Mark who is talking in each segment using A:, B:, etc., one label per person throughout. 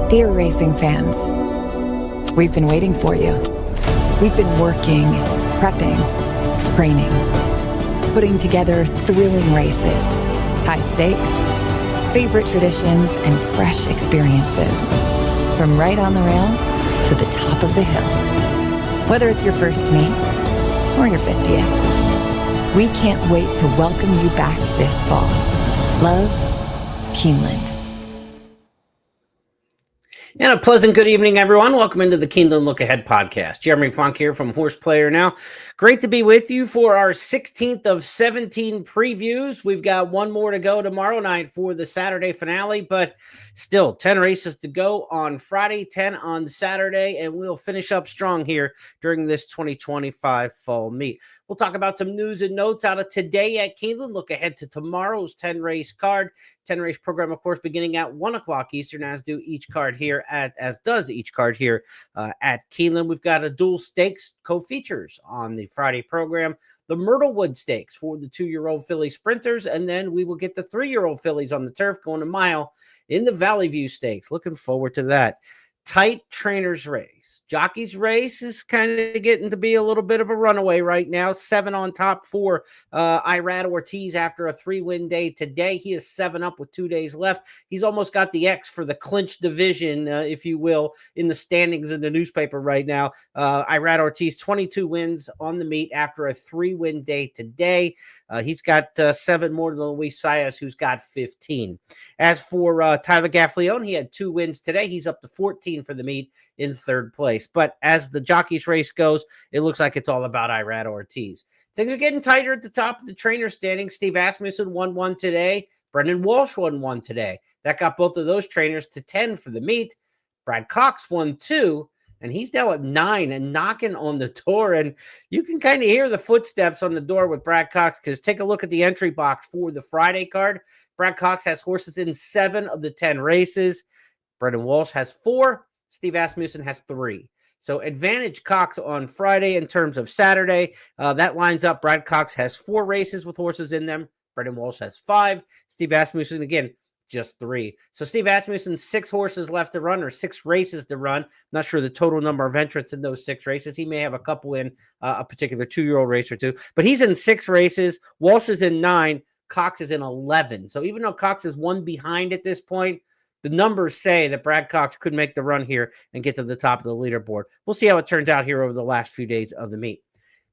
A: Dear racing fans, we've been waiting for you. We've been working, prepping, training, putting together thrilling races, high stakes, favorite traditions, and fresh experiences. From right on the rail to the top of the hill. Whether it's your first meet or your 50th, we can't wait to welcome you back this fall. Love, Keeneland.
B: And a pleasant good evening, everyone. Welcome into the Keeneland Look Ahead podcast. Jeremy Plonk here from Horse Player Now. Great to be with you for our 16th of 17 previews. We've got one more to go tomorrow night for the Saturday finale, but still 10 races to go on Friday, 10 on Saturday, and we'll finish up strong here during this 2025 Fall Meet. We'll talk about some news and notes out of today at Keeneland. Look ahead to tomorrow's 10-race card. 10-race program, of course, beginning at 1 o'clock Eastern, as does each card here at Keeneland. We've got a dual stakes co-features on the Friday program. The Myrtlewood Stakes for the 2-year-old filly sprinters, and then we will get the 3-year-old fillies on the turf going a mile in the Valley View Stakes. Looking forward to that. Tight trainers race. Jockey's race is kind of getting to be a little bit of a runaway right now. 7 on top for Irad Ortiz after a 3-win day today. He is 7 up with 2 days left. He's almost got the X for the clinch division, if you will, in the standings in the newspaper right now. Irad Ortiz, 22 wins on the meet after a 3-win day today. He's got 7 more than Luis Saez, who's got 15. As for Tyler Gaffleone, he had 2 wins today. He's up to 14 for the meet in 3rd place. But as the jockey's race goes, it looks like it's all about Irad Ortiz. Things are getting tighter at the top of the trainer standing. Steve Asmussen won 1 today. Brendan Walsh won 1 today. That got both of those trainers to 10 for the meet. Brad Cox won 2. And he's now at 9 and knocking on the door. And you can kind of hear the footsteps on the door with Brad Cox, because take a look at the entry box for the Friday card. Brad Cox has horses in 7 of the 10 races. Brendan Walsh has 4. Steve Asmussen has 3. So advantage Cox on Friday in terms of Saturday. That lines up. Brad Cox has 4 races with horses in them. Brendan Walsh has 5. Steve Asmussen, again, just 3. So Steve Asmussen's 6 horses left to run, or 6 races to run. Not sure the total number of entrants in those 6 races. He may have a couple in a particular 2-year-old race or 2. But he's in 6 races. Walsh is in 9. Cox is in 11. So even though Cox is 1 behind at this point, the numbers say that Brad Cox could make the run here and get to the top of the leaderboard. We'll see how it turns out here over the last few days of the meet.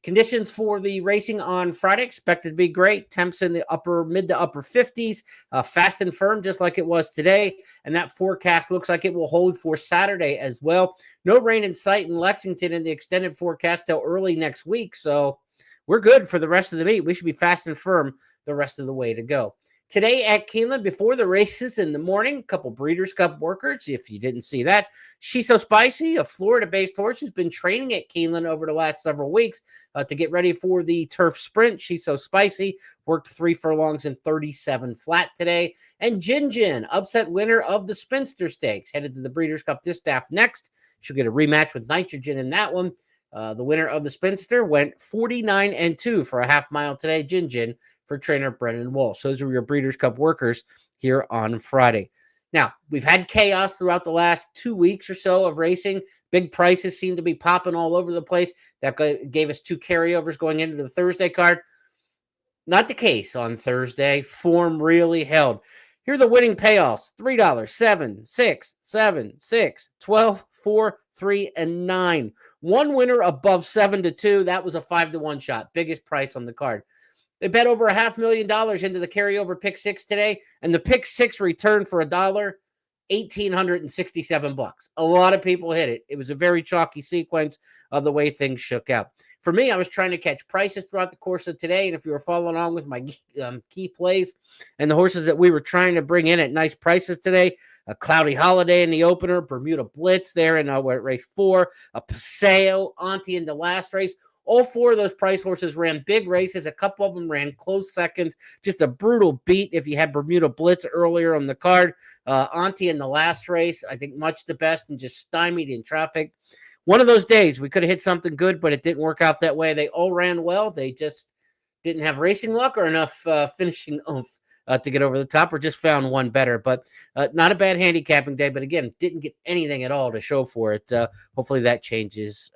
B: Conditions for the racing on Friday expected to be great. Temps in the mid to upper 50s, fast and firm, just like it was today. And that forecast looks like it will hold for Saturday as well. No rain in sight in Lexington in the extended forecast till early next week. So we're good for the rest of the meet. We should be fast and firm the rest of the way to go. Today at Keeneland, before the races in the morning, a couple Breeders' Cup workers, if you didn't see that. She's So Spicy, a Florida-based horse who's been training at Keeneland over the last several weeks to get ready for the turf sprint. She's So Spicy worked 3 furlongs and 37 flat today. And Jin, upset winner of the Spinster Stakes, headed to the Breeders' Cup Distaff next. She'll get a rematch with Nitrogen in that one. The winner of the Spinster went 49-2 for a half mile today. Jin for trainer Brendan Walsh. Those are your Breeders' Cup workers here on Friday. Now, we've had chaos throughout the last 2 weeks or so of racing. Big prices seem to be popping all over the place. That gave us 2 carryovers going into the Thursday card. Not the case on Thursday. Form really held. Here are the winning payoffs. $3, 7, 6, 7, 6, 12, 4, 3, and 9. One winner above 7-2. That was a 5-1 shot. Biggest price on the card. They bet over $500,000 into the carryover pick 6 today, and the pick 6 returned for $1, $1,867. A lot of people hit it. It was a very chalky sequence of the way things shook out. For me, I was trying to catch prices throughout the course of today, and if you were following along with my key plays and the horses that we were trying to bring in at nice prices today, a Cloudy Holiday in the opener, Bermuda Blitz there in race 4, a Paseo, Auntie in the last race. All 4 of those price horses ran big races. A couple of them ran close seconds. Just a brutal beat if you had Bermuda Blitz earlier on the card. Auntie in the last race, I think much the best and just stymied in traffic. One of those days we could have hit something good, but it didn't work out that way. They all ran well. They just didn't have racing luck or enough finishing oomph to get over the top, or just found one better. But not a bad handicapping day. But again, didn't get anything at all to show for it. Hopefully that changes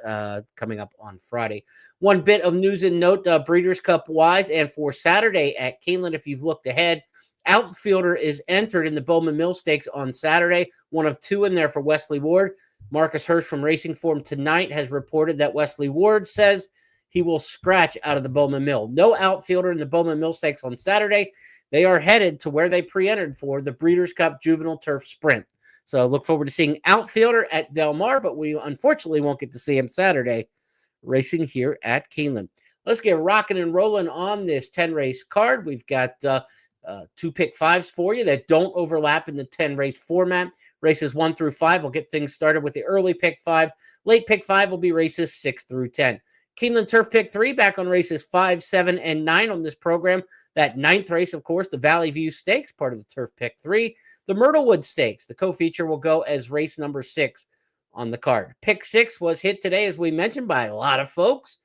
B: coming up on Friday. One bit of news and note, Breeders' Cup wise, and for Saturday at Keeneland, if you've looked ahead, outfielder is entered in the Bowman Mill Stakes on Saturday. One of two in there for Wesley Ward. Marcus Hirsch from Racing Form tonight has reported that Wesley Ward says he will scratch out of the Bowman Mill. No outfielder in the Bowman Mill Stakes on Saturday. They are headed to where they pre-entered for the Breeders' Cup Juvenile Turf Sprint. So look forward to seeing outfielder at Del Mar, but we unfortunately won't get to see him Saturday racing here at Keeneland. Let's get rocking and rolling on this 10-race card. We've got two pick fives for you that don't overlap in the 10-race format. Races 1 through 5 will get things started with the early pick 5. Late pick 5 will be races 6 through 10. Keeneland Turf Pick 3 back on races 5, 7, and 9 on this program. That 9th race, of course, the Valley View Stakes, part of the Turf Pick 3. The Myrtlewood Stakes, the co-feature, will go as race number 6 on the card. Pick 6 was hit today, as we mentioned, by a lot of folks.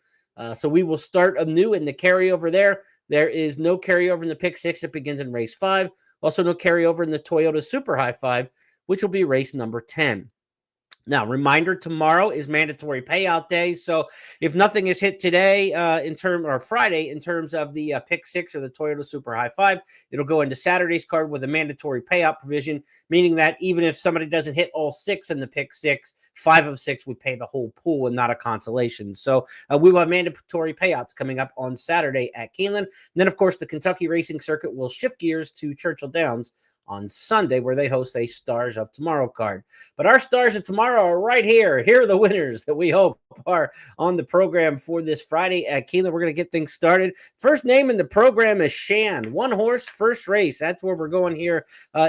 B: So we will start anew in the carryover there. There is no carryover in the pick 6. It begins in race 5. Also no carryover in the Toyota Super High 5, which will be race number 10. Now, reminder, tomorrow is mandatory payout day. So if nothing is hit today or Friday in terms of the pick 6 or the Toyota Super High 5, it'll go into Saturday's card with a mandatory payout provision, meaning that even if somebody doesn't hit all 6 in the pick 6, 5 of 6 would pay the whole pool and not a consolation. So we will have mandatory payouts coming up on Saturday at Keeneland. And then, of course, the Kentucky Racing Circuit will shift gears to Churchill Downs on Sunday, where they host a Stars of Tomorrow card. But our Stars of Tomorrow are right here. Here are the winners that we hope are on the program for this Friday at Keeneland. We're going to get things started. First name in the program is Shan. One horse, first race. That's where we're going here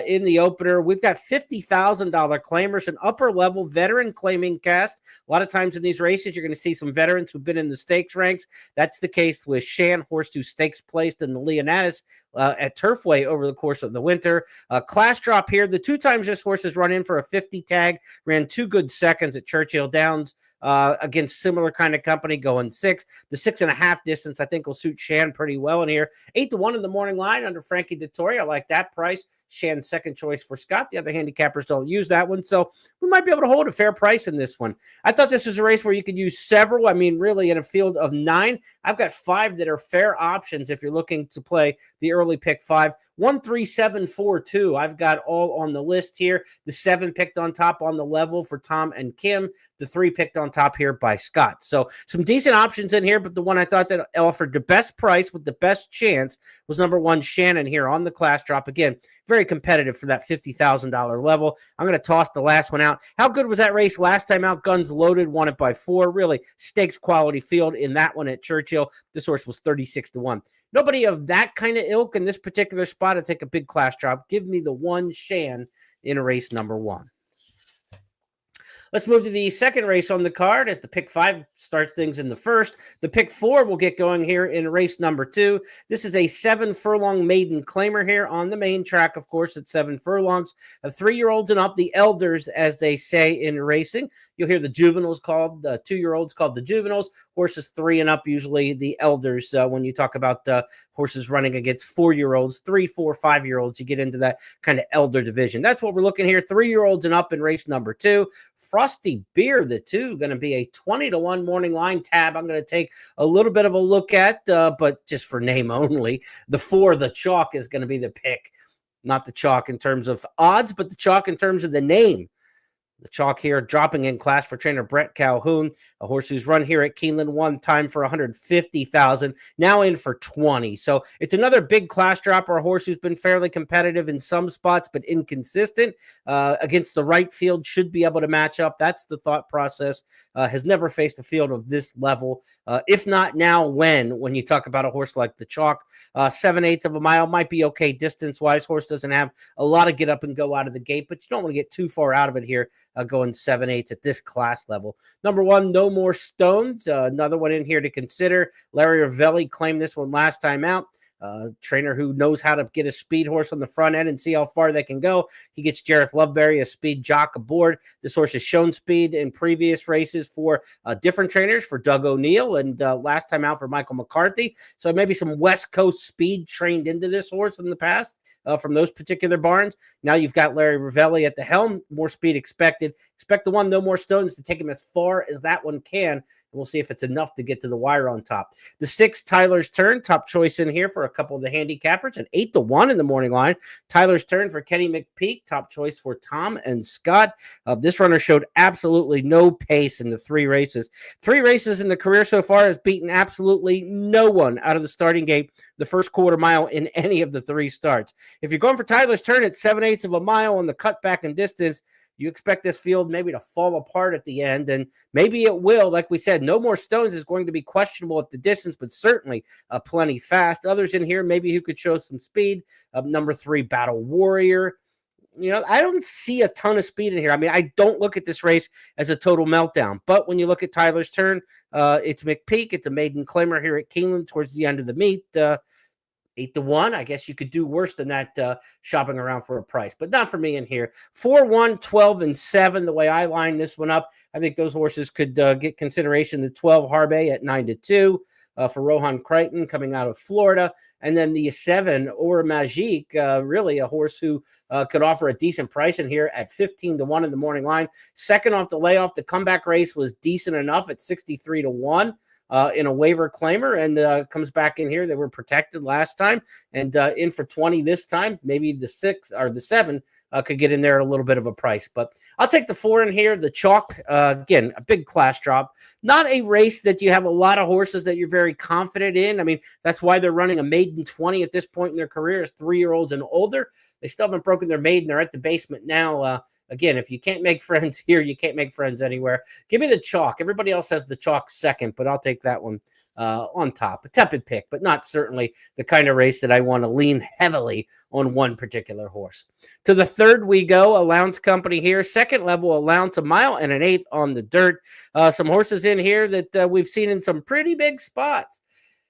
B: in the opener. We've got $50,000 claimers, an upper-level veteran claiming cast. A lot of times in these races, you're going to see some veterans who've been in the stakes ranks. That's the case with Shan, horse who stakes placed in the Leonatus at Turfway over the course of the winter. Class drop here. The 2 times this horse has run in for a 50 tag, ran 2 good seconds at Churchill Downs against similar kind of company, going 6. The 6.5 distance, I think, will suit Shan pretty well in here. 8-1 in the morning line under Frankie Dettori. I like that price. Shan's second choice for Scott. The other handicappers don't use that one, so we might be able to hold a fair price in this one. I thought this was a race where you could use several. I mean, really, in a field of 9, I've got 5 that are fair options if you're looking to play the early pick 5. 1, 3, 7, 4, 2. I've got all on the list here. The 7 picked on top on the level for Tom and Kim. The 3 picked on top here by Scott. So some decent options in here, but the one I thought that offered the best price with the best chance was number 1, Shannon, here on the class drop. Again, very competitive for that $50,000 level. I'm going to toss the last one out. How good was that race last time out? Guns loaded, won it by 4. Really stakes quality field in that one at Churchill. This horse was 36-1. Nobody of that kind of ilk in this particular spot. I think a big class drop. Give me the 1 Shan in race number 1. Let's move to the second race on the card as the pick 5 starts things in the first. The pick 4 will get going here in race number 2. This is a 7-furlong maiden claimer here on the main track, of course, at 7 furlongs. 3-year-olds and up, the elders, as they say in racing. You'll hear the juveniles called, the 2-year-olds called the juveniles. Horses 3 and up, usually the elders. When you talk about horses running against 4-year-olds, 3, 4, 5-year-olds, you get into that kind of elder division. That's what we're looking here. 3-year-olds and up in race number 2. Frosty Beer, the 2, going to be a 20-1 morning line tab. I'm going to take a little bit of a look at, but just for name only. The 4, the chalk, is going to be the pick. Not the chalk in terms of odds, but the chalk in terms of the name. The chalk here dropping in class for trainer Brett Calhoun, a horse who's run here at Keeneland one time for $150,000, now in for $20,000. So it's another big class dropper, a horse who's been fairly competitive in some spots, but inconsistent against the right field, should be able to match up. That's the thought process. Has never faced a field of this level. If not now, when you talk about a horse like the chalk, 7/8 of a mile might be okay distance-wise. Horse doesn't have a lot of get up and go out of the gate, but you don't want to get too far out of it here. Going 7/8 at this class level. Number 1, No More Stones. Another one in here to consider. Larry Ravelli claimed this one last time out. trainer who knows how to get a speed horse on the front end and see how far they can go. He gets Jareth Loveberry, a speed jock, aboard. This horse has shown speed in previous races for different trainers, for Doug O'Neill, and last time out for Michael McCarthy. So maybe some West Coast speed trained into this horse in the past from those particular barns. Now you've got Larry Ravelli at the helm, more speed expected. Expect the one, No More Stones, to take him as far as that one can. We'll see if it's enough to get to the wire on top. The 6, Tyler's Turn, top choice in here for a couple of the handicappers, an 8-1 in the morning line. Tyler's Turn for Kenny McPeak, top choice for Tom and Scott. This runner showed absolutely no pace in the 3 races. 3 races in the career so far, has beaten absolutely no one out of the starting gate the first quarter mile in any of the 3 starts. If you're going for Tyler's Turn at 7/8 of a mile on the cutback and distance, you expect this field maybe to fall apart at the end, and maybe it will. Like we said, No More Stones is going to be questionable at the distance, but certainly plenty fast. Others in here maybe who could show some speed. Number 3, Battle Warrior. I don't see a ton of speed in here. I mean, I don't look at this race as a total meltdown, but when you look at Tyler's Turn, it's McPeak. It's a maiden claimer here at Keeneland towards the end of the meet. 8-1. I guess you could do worse than that shopping around for a price, but not for me in here. 4-1, 12, and 7. The way I line this one up, I think those horses could get consideration. The 12, Harbe at 9-2 for Rohan Crichton coming out of Florida. And then the 7, Aura Magique, really a horse who could offer a decent price in here at 15-1 in the morning line. Second off the layoff, the comeback race was decent enough at 63-1. In a waiver claimer, and comes back in here. They were protected last time, and in for 20 this time. Maybe the 6 or the 7 could get in there at a little bit of a price, but I'll take the 4 in here. The chalk, again, a big class drop. Not a race that you have a lot of horses that you're very confident in. I mean, that's why they're running a maiden 20 at this point in their career, as 3-year-olds and older. They still haven't broken their maiden. They're at the basement now. Again, if you can't make friends here, you can't make friends anywhere. Give me the chalk. Everybody else has the chalk second, but I'll take that one on top. A tepid pick, but not certainly the kind of race that I want to lean heavily on one particular horse. To the 3rd we go, Allowance Company here. Second level Allowance, 1.125 on the dirt. Some horses in here that we've seen in some pretty big spots.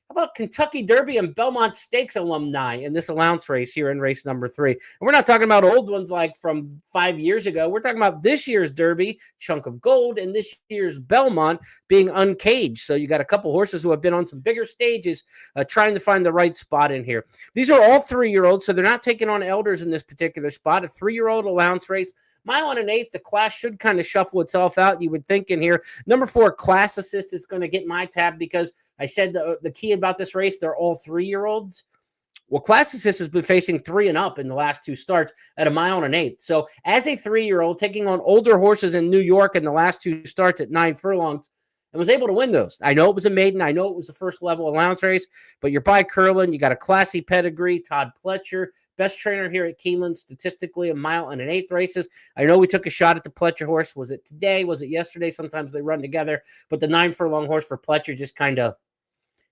B: How about Kentucky Derby and Belmont Stakes alumni in this allowance race here in race number 3? And we're not talking about old ones like from 5 years ago. We're talking about this year's Derby, Chunk of Gold, and this year's Belmont being uncaged. So you got a couple horses who have been on some bigger stages trying to find the right spot in here. These are all 3-year-olds, so they're not taking on elders in this particular spot. A 3-year-old allowance race. 1.125. The class should kind of shuffle itself out, you would think, in here. Number 4, Class Assist, is going to get my tab because I said the key about this race, they're all 3-year-olds. Well, Class Assist has been facing 3 and up in the last 2 starts at 1.125. So as a 3-year-old, taking on older horses in New York in the last 2 starts at 9 furlongs, and was able to win those. I know it was a maiden. I know it was the first level allowance race, but you're by Curlin. You got a classy pedigree. Todd Pletcher, best trainer here at Keeneland, statistically 1.125 races. I know we took a shot at the Pletcher horse. Was it today? Was it yesterday? Sometimes they run together, but the 9 furlong horse for Pletcher just kind of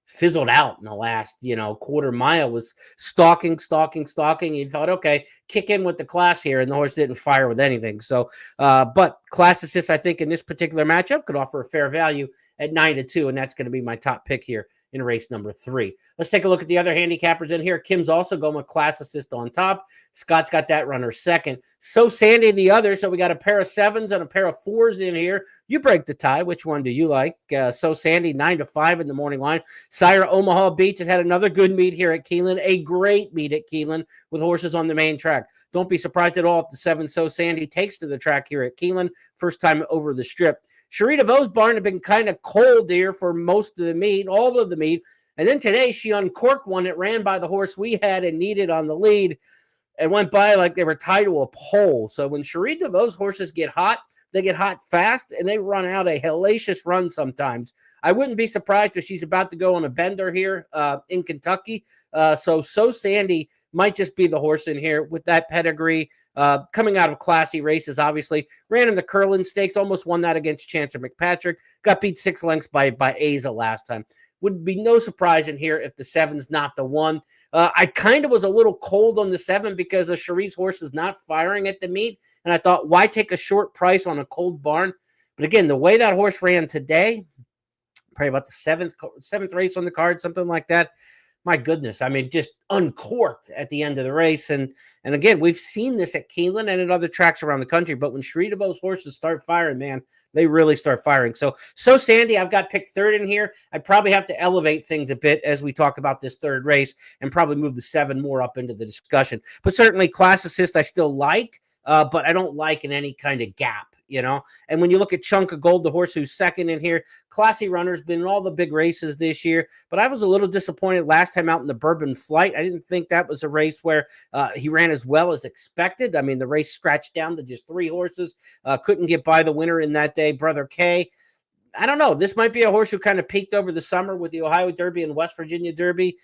B: fizzled out in the last, quarter mile. Was stalking. You thought, okay, kick in with the class here, and the horse didn't fire with anything. So, but Class Assist, I think, in this particular matchup could offer a fair value at 9-2, and that's going to be my top pick here in race number 3. Let's take a look at the other handicappers in here. Kim's also going with Class Assist on top. Scott's got that runner second. So Sandy the other. So we got a pair of 7s and a pair of 4s in here. You break the tie. Which one do you like? So Sandy 9-5 in the morning line. Sire Omaha Beach has had another good meet here at Keeneland. A great meet at Keeneland with horses on the main track. Don't be surprised at all if the 7 So Sandy takes to the track here at Keeneland. First time over the strip. Cherie DeVoe's barn had been kind of cold here for most of the meet, all of the meet. And then today she uncorked one that ran by the horse we had and needed on the lead and went by like they were tied to a pole. So when Cherie DeVoe's horses get hot, they get hot fast and they run out a hellacious run sometimes. I wouldn't be surprised if she's about to go on a bender here in Kentucky. So Sandy might just be the horse in here with that pedigree. Coming out of classy races, obviously. Ran in the Curlin Stakes, almost won that against Chancer McPatrick. Got beat 6 lengths by Asa last time. Would be no surprise in here if the 7's not the one. I kind of was a little cold on the 7 because of Cherie's horse is not firing at the meet. And I thought, why take a short price on a cold barn? But again, the way that horse ran today, probably about the seventh race on the card, something like that. my goodness, I mean, just uncorked at the end of the race. And again, we've seen this at Keeneland and at other tracks around the country. But when Shrevebo's horses start firing, man, they really start firing. So Sandy, I've got picked third in here. I probably have to elevate things a bit as we talk about this third race and probably move the 7 more up into the discussion. But certainly Class Assist I still like, but I don't like in any kind of gap. And when you look at Chunk of Gold, the horse who's second in here, classy runner's been in all the big races this year, but I was a little disappointed last time out in the Bourbon Flight. I didn't think that was a race where he ran as well as expected. I mean, the race scratched down to just 3 horses, couldn't get by the winner in that day, Brother K. I don't know. This might be a horse who kind of peaked over the summer with the Ohio Derby and West Virginia Derby.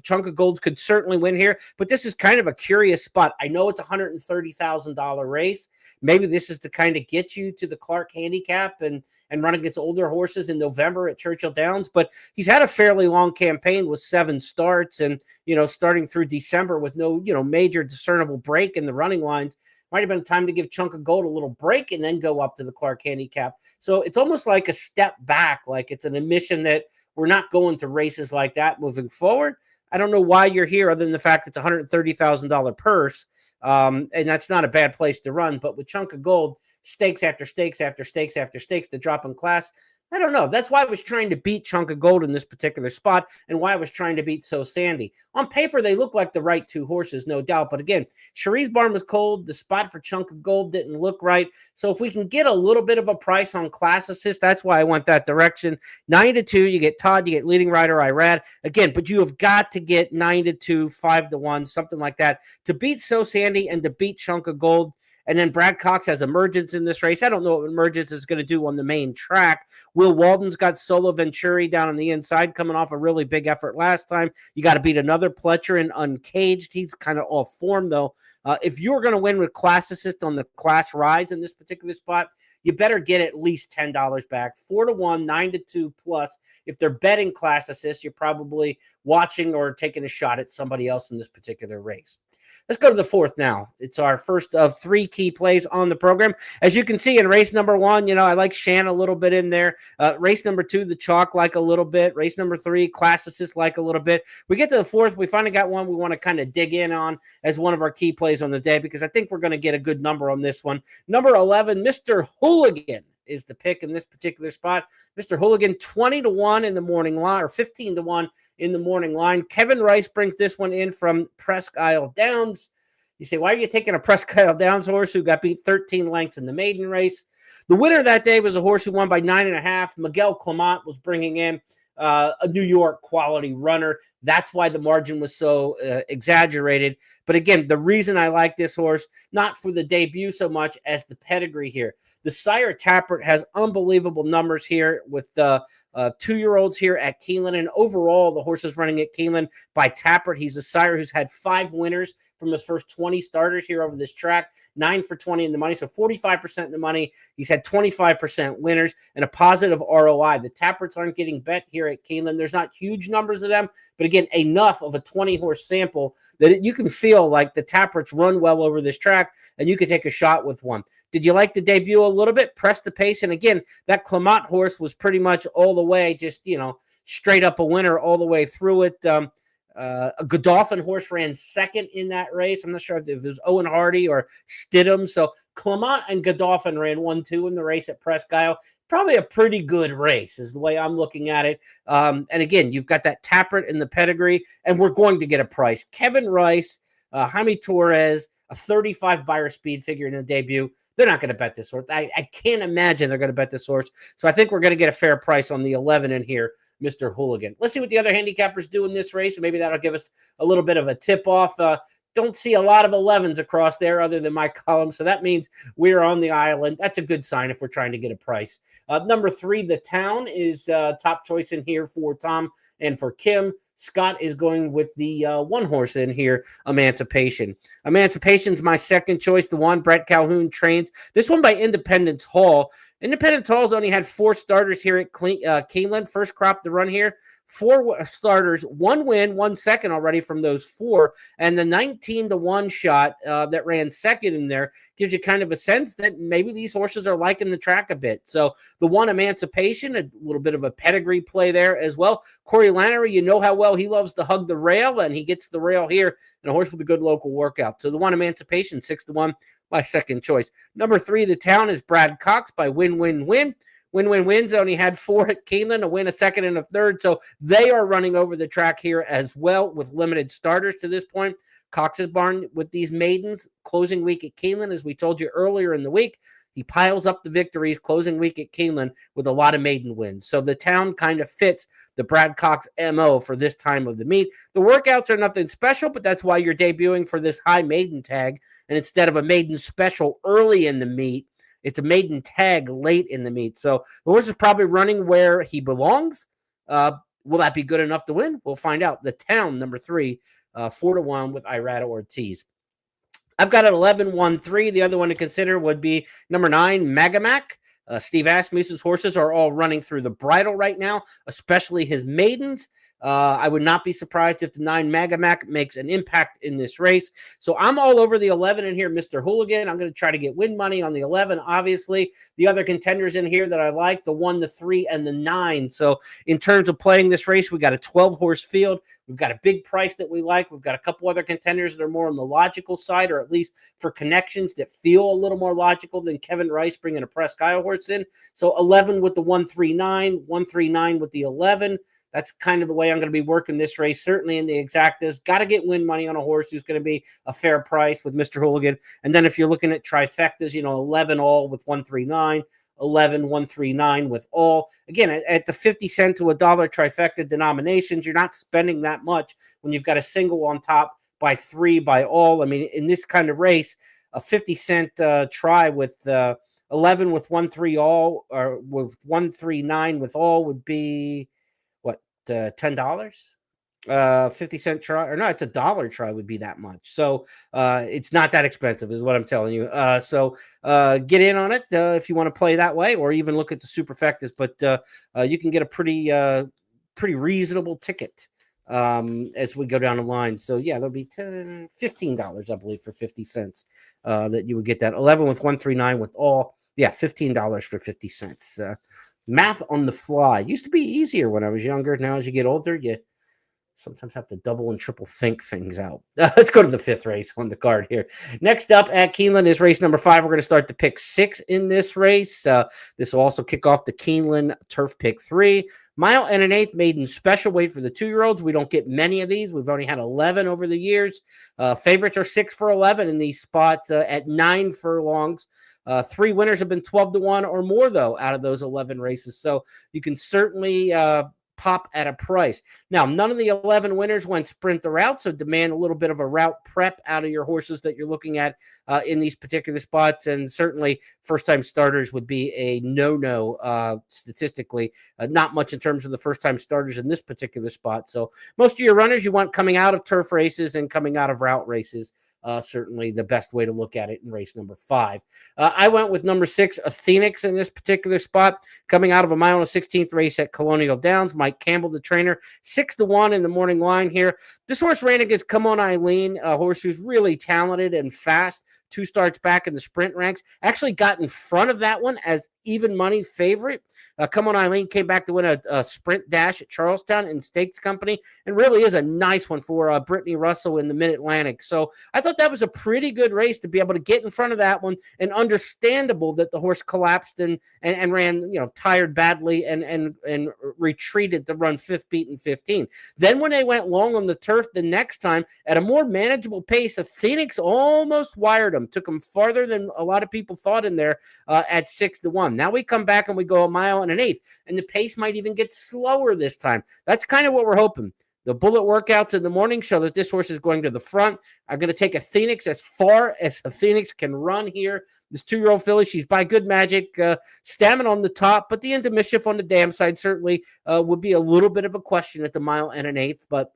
B: Chunk of Gold could certainly win here, but this is kind of a curious spot. I know it's a $130,000 race. Maybe this is to kind of get you to the Clark handicap and run against older horses in November at Churchill Downs. But he's had a fairly long campaign with 7 starts and, starting through December with no, major discernible break in the running lines. Might have been time to give Chunk of Gold a little break and then go up to the Clark handicap. So it's almost like a step back, like it's an admission that we're not going to races like that moving forward. I don't know why you're here other than the fact it's a $130,000 purse, and that's not a bad place to run. But with Chunk of Gold, stakes after stakes after stakes after stakes, the drop in class, I don't know. That's why I was trying to beat Chunk of Gold in this particular spot and why I was trying to beat So Sandy. On paper, they look like the right 2 horses, no doubt. But again, Cherie's Barn was cold. The spot for Chunk of Gold didn't look right. So if we can get a little bit of a price on Class Assist, that's why I went that direction. 9-2, you get Todd, you get Leading Rider Irad. Again, but you have got to get 9-2, 5-1, something like that to beat So Sandy and to beat Chunk of Gold. And then Brad Cox has Emergence in this race. I don't know what Emergence is going to do on the main track. Will Walden's got Solo Venturi down on the inside, coming off a really big effort last time. You got to beat another Pletcher in Uncaged. He's kind of off form, though. If you're going to win with Class Assist on the class rides in this particular spot, you better get at least $10 back. 4-1, 9-2 plus. If they're betting Class Assist, you're probably watching or taking a shot at somebody else in this particular race. Let's go to the 4th now. It's our first of 3 key plays on the program. As you can see in race number 1, I like Shan a little bit in there. Race number 2, the Chalk like a little bit. Race number 3, Class Assist like a little bit. We get to the 4th, we finally got one we want to kind of dig in on as one of our key plays on the day because I think we're going to get a good number on this one. Number 11, Mr. Hooligan is the pick in this particular spot. Mr. Hooligan, 20-1 in the morning line, or 15-1 in the morning line. Kevin Rice brings this one in from Presque Isle Downs. You say, why are you taking a Presque Isle Downs horse who got beat 13 lengths in the maiden race? The winner that day was a horse who won by 9.5. Miguel Clement was bringing in a New York quality runner. That's why the margin was so exaggerated. But again, the reason I like this horse, not for the debut so much as the pedigree here. The sire Tappert has unbelievable numbers here with the 2-year-olds here at Keeneland. And overall, the horse is running at Keeneland by Tappert. He's a sire who's had 5 winners from his first 20 starters here over this track, 9 for 20 in the money. So 45% in the money. He's had 25% winners and a positive ROI. The Tapperts aren't getting bet here at Keeneland. There's not huge numbers of them, but again, enough of a 20-horse sample that you can feel like the Tapperts run well over this track and you could take a shot with one. Did you like the debut a little bit? Press the pace. And again, that Clement horse was pretty much all the way, just, straight up a winner all the way through it. A Godolphin horse ran second in that race. I'm not sure if it was Owen Hardy or Stidham. So Clement and Godolphin ran 1-2 in the race at Presque Isle. Probably a pretty good race is the way I'm looking at it. And again, you've got that Tappert in the pedigree, and we're going to get a price. Kevin Rice, Jaime Torres, a 35 buyer speed figure in the debut. They're not going to bet this horse. I can't imagine they're going to bet this horse. So I think we're going to get a fair price on the 11 in here, Mr. Hooligan. Let's see what the other handicappers do in this race, and maybe that'll give us a little bit of a tip-off. Don't see a lot of 11s across there other than my column, so that means we're on the island. That's a good sign if we're trying to get a price. Number 3, The Town, is top choice in here for Tom and for Kim. Scott is going with the 1 horse in here, Emancipation. Emancipation's my second choice, the one Brett Calhoun trains. This one by Independence Hall. Independence Hall's only had 4 starters here at Keeneland. First crop to run here. 4 starters, 1 win, 1 second already from those 4. And the 19-1 shot that ran second in there gives you kind of a sense that maybe these horses are liking the track a bit. So the 1 Emancipation, a little bit of a pedigree play there as well. Corey Lannery, you know how well he loves to hug the rail, and he gets the rail here, and a horse with a good local workout. So the 1 Emancipation, 6-1, my second choice. Number 3, the town, is Brad Cox by Win Win Win. Win Win Wins only had 4 at Keeneland, a win, a second, and a third. So they are running over the track here as well with limited starters to this point. Cox's barn with these maidens, closing week at Keeneland, as we told you earlier in the week. He piles up the victories closing week at Keeneland with a lot of maiden wins. So the town kind of fits the Brad Cox MO for this time of the meet. The workouts are nothing special, but that's why you're debuting for this high maiden tag. And instead of a maiden special early in the meet, it's a maiden tag late in the meet. So the horse is probably running where he belongs. Will that be good enough to win? We'll find out. The town, number 3, 4-1 with Irada Ortiz. I've got an 11-1-3. The other one to consider would be number 9, Magamac. Steve Asmussen's horses are all running through the bridle right now, especially his maidens. I would not be surprised if the 9 Magamac makes an impact in this race. So I'm all over the 11 in here, Mr. Hooligan. I'm going to try to get win money on the 11, obviously. The other contenders in here that I like, the 1, the 3, and the 9. So in terms of playing this race, we got a 12-horse field. We've got a big price that we like. We've got a couple other contenders that are more on the logical side, or at least for connections that feel a little more logical than Kevin Rice bringing a Presque Isle horse in. So 11 with the 139, 139 with the 11. That's kind of the way I'm going to be working this race, certainly in the exactas. Got to get win money on a horse who's going to be a fair price with Mr. Hooligan. And then if you're looking at trifectas, 11 all with 139, 11, 139 with all. Again, at the 50 cent to $1 trifecta denominations, you're not spending that much when you've got a single on top by 3 by all. I mean, in this kind of race, a 50 cent try with 11 with 1-3 all, or with 139 with all would be $10. 50 cent try, or no, it's $1 try would be that much. So it's not that expensive is what I'm telling you. So get in on it if you want to play that way, or even look at the superfectas, but you can get a pretty reasonable ticket as we go down the line. So yeah, there'll be $15, I believe, for 50 cents that you would get that 11 with 139 with all. Yeah, $15 for 50 cents. Math on the fly used to be easier when I was younger. Now, as you get older, you sometimes have to double and triple think things out. Let's go to the 5th race on the card here. Next up at Keeneland is race number 5. We're going to start the pick 6 in this race. This will also kick off the Keeneland Turf Pick 3. 1 1/8 maiden special weight for the 2-year-olds. We don't get many of these. We've only had 11 over the years. Favorites are 6 for 11 in these spots at 9 furlongs. 3 winners have been 12-1 or more, though, out of those 11 races. So you can certainly pop at a price. Now, none of the 11 winners went sprint the route, so demand a little bit of a route prep out of your horses that you're looking at in these particular spots. And certainly first-time starters would be a no-no statistically. Not much in terms of the first-time starters in this particular spot. So most of your runners you want coming out of turf races and coming out of route races. Certainly the best way to look at it in race number 5. I went with number 6, Phoenix, in this particular spot, coming out of a 1/16 race at Colonial Downs. Mike Campbell, the trainer, 6-1 in the morning line here. This horse ran against Come On Eileen, a horse who's really talented and fast. 2 starts back in the sprint ranks. Actually got in front of that one as even money favorite. Come On Eileen came back to win a sprint dash at Charlestown in Stakes Company, and really is a nice one for Brittany Russell in the Mid-Atlantic. So I thought that was a pretty good race to be able to get in front of that one, and understandable that the horse collapsed and ran, tired badly and retreated to run 5th beaten 15. Then when they went long on the turf the next time at a more manageable pace, Phoenix almost wired them, took them farther than a lot of people thought in there at 6-1. Now we come back and we go 1 1/8, and the pace might even get slower this time. That's kind of what we're hoping. The bullet workouts in the morning show that this horse is going to the front. I'm going to take a Phoenix as far as a Phoenix can run here. This 2-year-old filly, she's by good magic, stamina on the top, but the into mischief on the dam side certainly would be a little bit of a question at the 1 1/8. But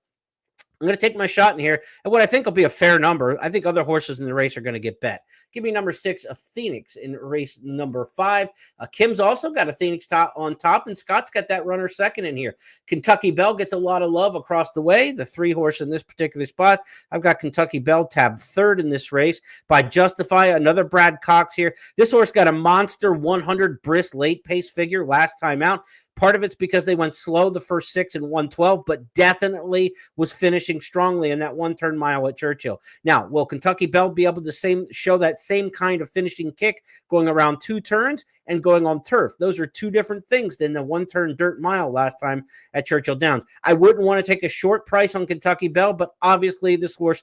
B: I'm going to take my shot in here at what I think will be a fair number. I think other horses in the race are going to get bet. Give me number 6, a Phoenix in race number 5. Kim's also got a Phoenix on top, and Scott's got that runner second in here. Kentucky Belle gets a lot of love across the way. The 3 horse in this particular spot, I've got Kentucky Belle tabbed third in this race by Justify, another Brad Cox here. This horse got a monster 100 brisk late pace figure last time out. Part of it's because they went slow the first 6 and 112, but definitely was finishing strongly in that 1-turn mile at Churchill. Now, will Kentucky Belle be able to show that same kind of finishing kick going around 2 turns and going on turf? Those are 2 different things than the 1-turn dirt mile last time at Churchill Downs. I wouldn't want to take a short price on Kentucky Belle, but obviously this horse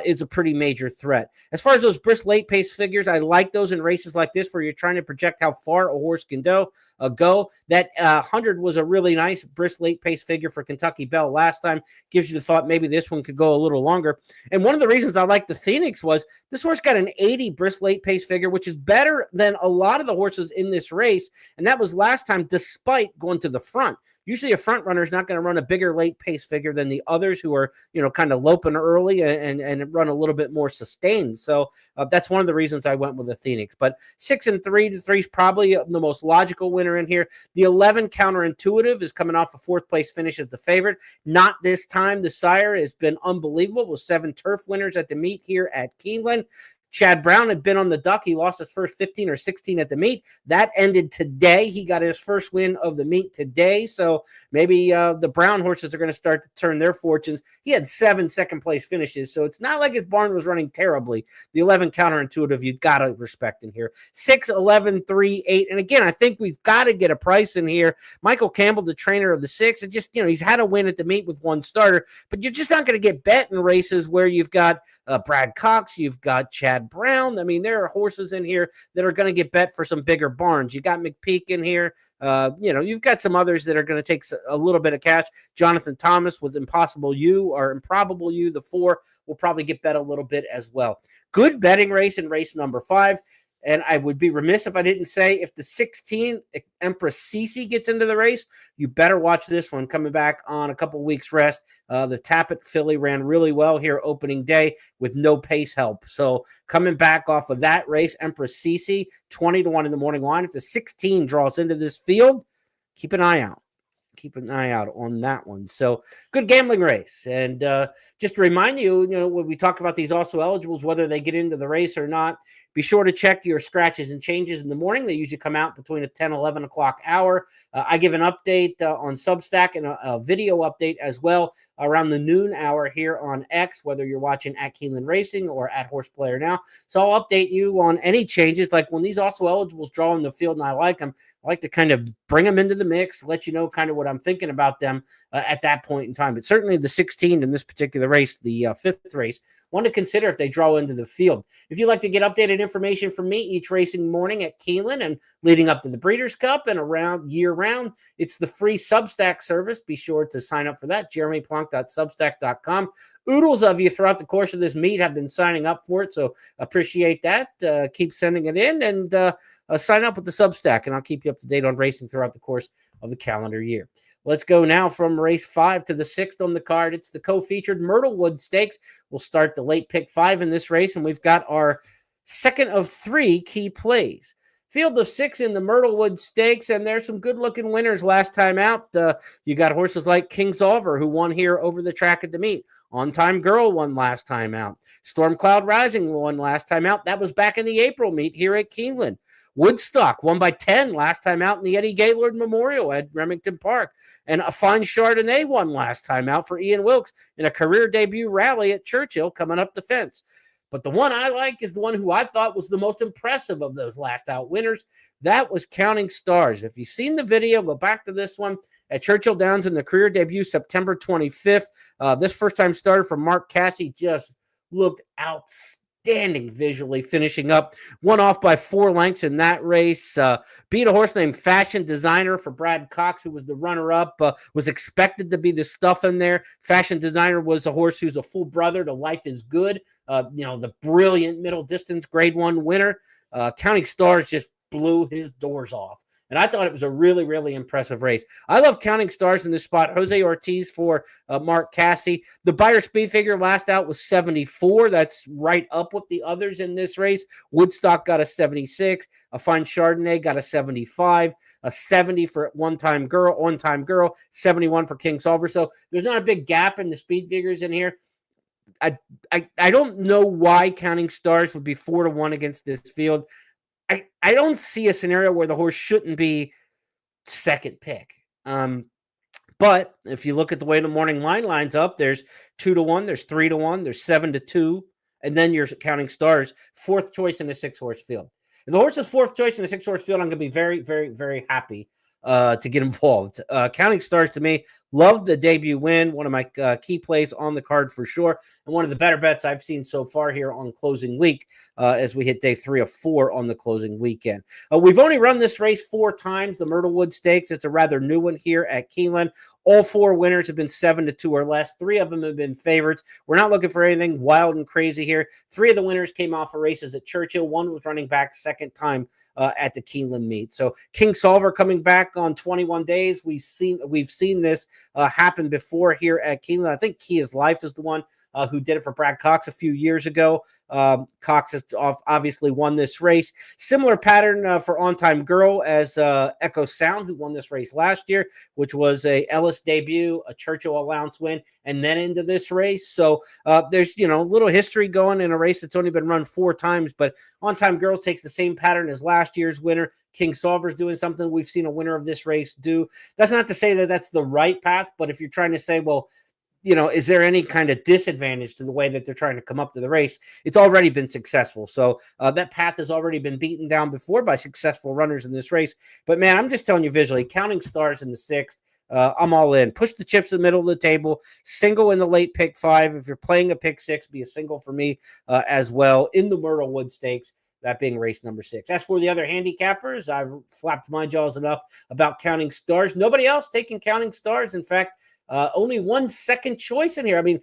B: is a pretty major threat. As far as those brisk late pace figures, I like those in races like this where you're trying to project how far a horse can go. That 100 was a really nice brisk late pace figure for Kentucky Belle last time. Gives you the thought maybe this one could go a little longer. And one of the reasons I like the Phoenix was this horse got an 80 brisk late pace figure, which is better than a lot of the horses in this race. And that was last time despite going to the front. Usually a front runner is not going to run a bigger late pace figure than the others who are, kind of loping early and run a little bit more sustained. So that's one of the reasons I went with the Phoenix. But 6 and 3 to 3 is probably the most logical winner in here. The 11 Counterintuitive is coming off a 4th place finish as the favorite. Not this time. The sire has been unbelievable with 7 turf winners at the meet here at Keeneland. Chad Brown had been on the duck. He lost his first 15 or 16 at the meet. That ended today. He got his first win of the meet today. So maybe the Brown horses are going to start to turn their fortunes. He had 7 second-place finishes, so it's not like his barn was running terribly. The 11 Counterintuitive, you've got to respect in here. 6, 11, 3, 8. And again, I think we've got to get a price in here. Michael Campbell, the trainer of the 6, it just, he's had a win at the meet with 1 starter, but you're just not going to get bet in races where you've got Brad Cox, you've got Chad Brown. I mean, there are horses in here that are going to get bet for some bigger barns. You got McPeak in here. You've got some others that are going to take a little bit of cash. Jonathan Thomas with Improbable You, the 4 will probably get bet a little bit as well. Good betting race in race number 5. And I would be remiss if I didn't say if the 16 Empress Cece gets into the race, you better watch this one coming back on a couple weeks rest. The Tappet filly ran really well here opening day with no pace help. So coming back off of that race, Empress Cece, 20-1 in the morning line. If the 16 draws into this field, keep an eye out. Keep an eye out on that one. So good gambling race. And just to remind you, when we talk about these also eligibles, whether they get into the race or not, be sure to check your scratches and changes in the morning. They usually come out between a 10, 11 o'clock hour. I give an update on Substack and a video update as well around the noon hour here on X, whether you're watching at Keeneland Racing or at Horseplayer Now. So I'll update you on any changes. Like when these also eligibles draw in the field and I like them, I like to kind of bring them into the mix, let you know kind of what I'm thinking about them at that point in time. But certainly the 16 in this particular race, the 5th race, one to consider if they draw into the field. If you'd like to get updated information from me each racing morning at Keeneland and leading up to the Breeders' Cup and around year-round, it's the free Substack service. Be sure to sign up for that, jeremyplonk.substack.com. Oodles of you throughout the course of this meet have been signing up for it, so appreciate that. Keep sending it in and sign up with the Substack, and I'll keep you up to date on racing throughout the course of the calendar year. Let's go now from race 5 to the 6th on the card. It's the co-featured Myrtlewood Stakes. We'll start the late pick 5 in this race, and we've got our second of 3 key plays. Field of 6 in the Myrtlewood Stakes, and there's some good-looking winners last time out. You got horses like King's Oliver, who won here over the track at the meet. On Time Girl won last time out. Storm Cloud Rising won last time out. That was back in the April meet here at Keeneland. Woodstock won by 10 last time out in the Eddie Gaylord Memorial at Remington Park. And a fine Chardonnay won last time out for Ian Wilkes in a career debut rally at Churchill coming up the fence. But the one I like is the one who I thought was the most impressive of those last out winners. That was Counting Stars. If you've seen the video, go back to this one at Churchill Downs in the career debut September 25th. This first-time starter for Mark Casse just looked outstanding visually, finishing up. One off by 4 lengths in that race. Beat a horse named Fashion Designer for Brad Cox, who was the runner-up. Was expected to be the stuff in there. Fashion Designer was a horse who's a full brother to Life is Good. The brilliant middle distance grade 1 winner. Counting Stars just blew his doors off. And I thought it was a really, really impressive race. I love Counting Stars in this spot. Jose Ortiz for Mark Cassie. The buyer speed figure last out was 74. That's right up with the others in this race. Woodstock got a 76. A Fine Chardonnay got a 75. A 70 for On Time Girl, 71 for King Solver. So there's not a big gap in the speed figures in here. I don't know why Counting Stars would be 4-1 against this field. I don't see a scenario where the horse shouldn't be second pick. But if you look at the way the morning line lines up, there's 2-1, there's 3-1, there's 7-2, and then you're Counting Stars, fourth choice in the 6-horse field. If the horse is fourth choice in the 6-horse field, I'm going to be very, very, very happy to get involved. Counting Stars, to me, love the debut win. One of my key plays on the card for sure, and one of the better bets I've seen so far here on closing week as we hit day 3 of 4 on the closing weekend. We've only run this race 4 times, the Myrtlewood Stakes. It's a rather new one here at Keeneland. All 4 winners have been 7-2 or less. 3 of them have been favorites. We're not looking for anything wild and crazy here. 3 of the winners came off of races at Churchill. 1 was running back second time at the Keeneland meet. So King Solver coming back on 21 days. We've seen this happen before here at Keeneland. I think Key is Life is the one who did it for Brad Cox a few years ago. Cox has obviously won this race. Similar pattern for On Time Girl as Echo Sound, who won this race last year, which was a Ellis debut, a Churchill allowance win, and then into this race. So there's, a little history going in a race that's only been run 4 times, but On Time Girls takes the same pattern as last year's winner. King Solver's doing something we've seen a winner of this race do. That's not to say that that's the right path, but if you're trying to say, well, is there any kind of disadvantage to the way that they're trying to come up to the race? It's already been successful. So that path has already been beaten down before by successful runners in this race. But, man, I'm just telling you visually, Counting Stars in the 6th, I'm all in. Push the chips to the middle of the table. Single in the late pick 5. If you're playing a pick 6, be a single for me as well in the Myrtlewood Stakes. That being race number 6. As for the other handicappers, I've flapped my jaws enough about Counting Stars. Nobody else taking Counting Stars. In fact, only 1 second choice in here. I mean,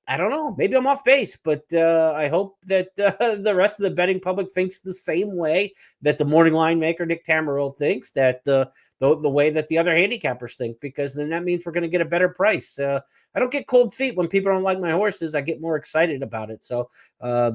B: I don't know. Maybe I'm off base, but I hope that the rest of the betting public thinks the same way that the morning line maker, Nick Tamarill, thinks, that the way that the other handicappers think, because then that means we're going to get a better price. I don't get cold feet when people don't like my horses. I get more excited about it. So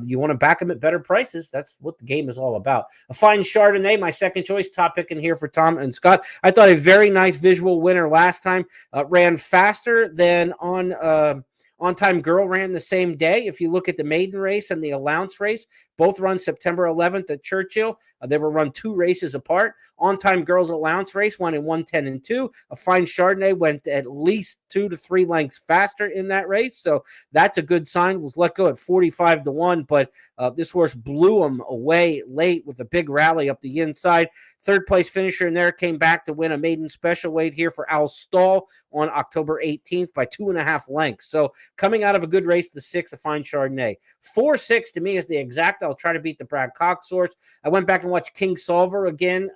B: you want to back them at better prices. That's what the game is all about. A Fine Chardonnay, my second choice, top pick in here for Tom and Scott. I thought a very nice visual winner last time. Ran faster than On Time Girl ran the same day. If you look at the maiden race and the allowance race, both run September 11th at Churchill. They were run 2 races apart. On Time Girl's allowance race went in 1:10-2. A Fine Chardonnay went at least 2 to 3 lengths faster in that race. So that's a good sign. Was let go at 45-1, but this horse blew him away late with a big rally up the inside. Third place finisher in there came back to win a maiden special weight here for Al Stall on October 18th by 2.5 lengths. So coming out of a good race, the 6, A Fine Chardonnay. 4-6 to me is the exact. I'll try to beat the Brad Cox horse. I went back and watched King Solver again.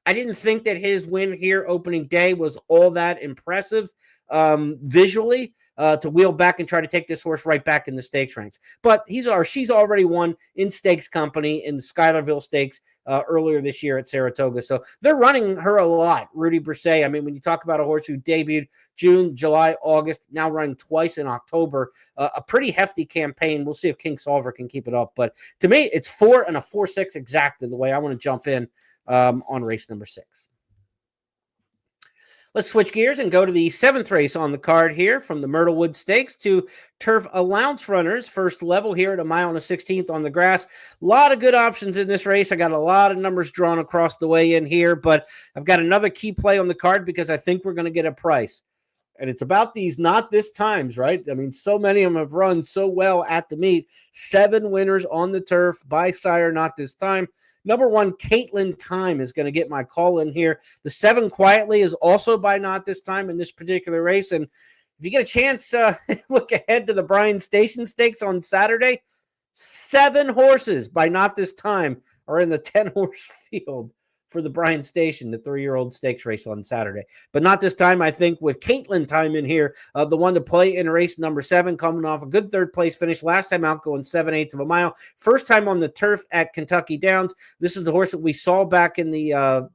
B: I didn't think that his win here opening day was all that impressive visually to wheel back and try to take this horse right back in the stakes ranks. But she's already won in stakes company in the Schuylerville Stakes earlier this year at Saratoga. So they're running her a lot. Rudy Brisset, I mean, when you talk about a horse who debuted June, July, August, now running twice in October, a pretty hefty campaign. We'll see if King Solver can keep it up. But to me, it's 4 and a 4-6 exact is the way I want to jump in on race number 6. Let's switch gears and go to the 7th race on the card here from the Myrtlewood Stakes to turf allowance runners. First level here at 1 mile and 1/16 on the grass. A lot of good options in this race. I got a lot of numbers drawn across the way in here, but I've got another key play on the card because I think we're going to get a price. And it's about these not this times, right? I mean, so many of them have run so well at the meet. 7 winners on the turf by sire, not this time. Number 1, Caitlin Time is going to get my call in here. The 7 Quietly is also by not this time in this particular race. And if you get a chance, look ahead to the Bryan Station Stakes on Saturday. 7 horses by not this time are in the 10-horse field for the Bryan Station, the 3-year-old stakes race on Saturday. But not this time. I think with Caitlin Time in here, the one to play in race number 7, coming off a good third-place finish last time out, going 7/8 of a mile. First time on the turf at Kentucky Downs. This is the horse that we saw back in the